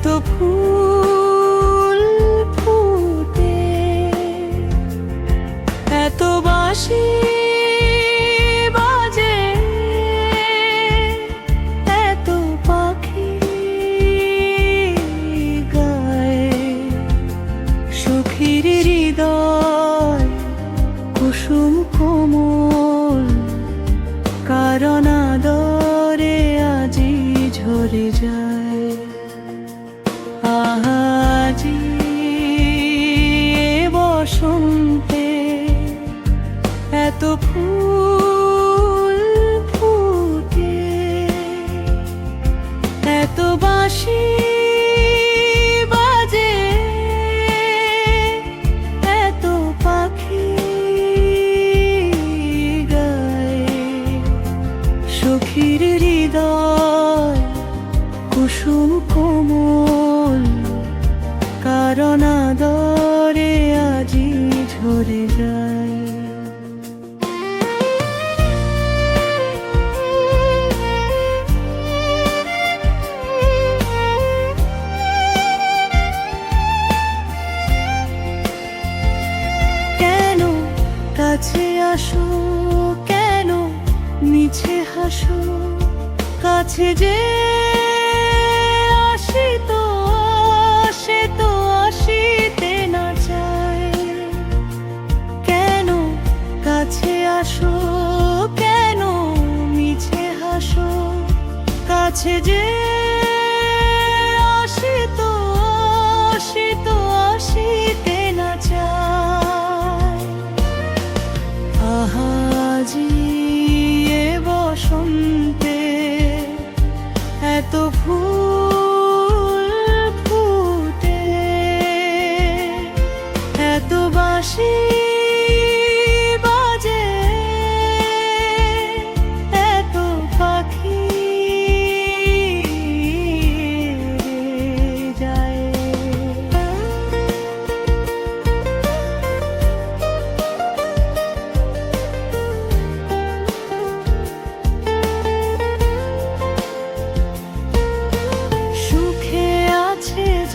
এত ফুল ফুটে, এত বাঁশি বাজে, এত পাখি গায়, সখীর হৃদয় কুসুম কোমল, কারণ আদরে আজি ঝরে যায়। আজি বসন্তে এত ফুল ফুটে, এত বাঁশি বাজে, এত পাখি গায়, সখীর হৃদয় কুসুম কোমল, কারণ আদরে আজি ঝরে যায়। কেন কাছে আসো, কেন মিছে হাসো, কাছে যে আসি তো আসে তো আসিতে না চায়। কেন কাছে আসো, কেন মিছে হাসো, কাছে যে আসি তো আসিতে না চায়। আজি বসন্তে এত ফুল ফুটে, এত বাঁশি বাজে, এত পাখি যায়।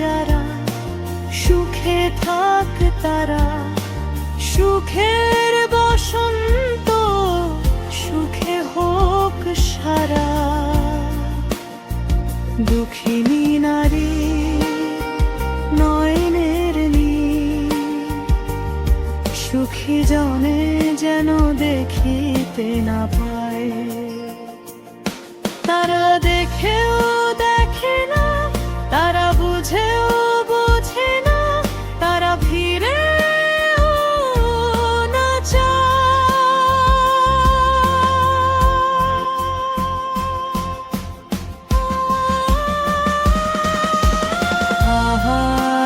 যারা সুখে থাক তারা, সুখের বসন্ত সুখে হোক সারা। দুঃখিনী নারী নয়নের নীল, সুখী জনে যেন দেখিতে না পায়। তারা দেখেও দেখে না, তারা বুঝেও বোঝে না, তারা ফিরেও না চায়।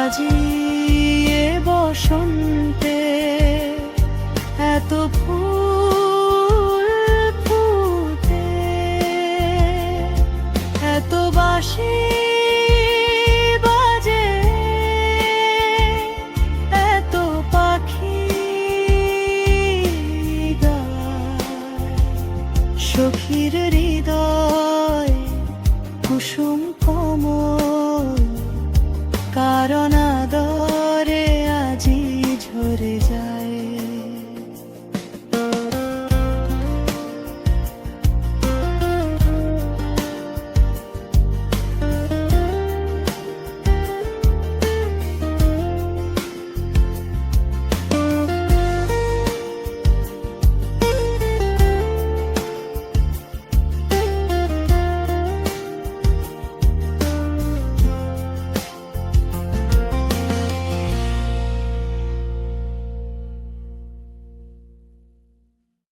আজি বসন্তে এত ফুল ফুটে, এত বাঁশি বাজে, এত পাখি গায়, সখীর হৃদয় কুসুম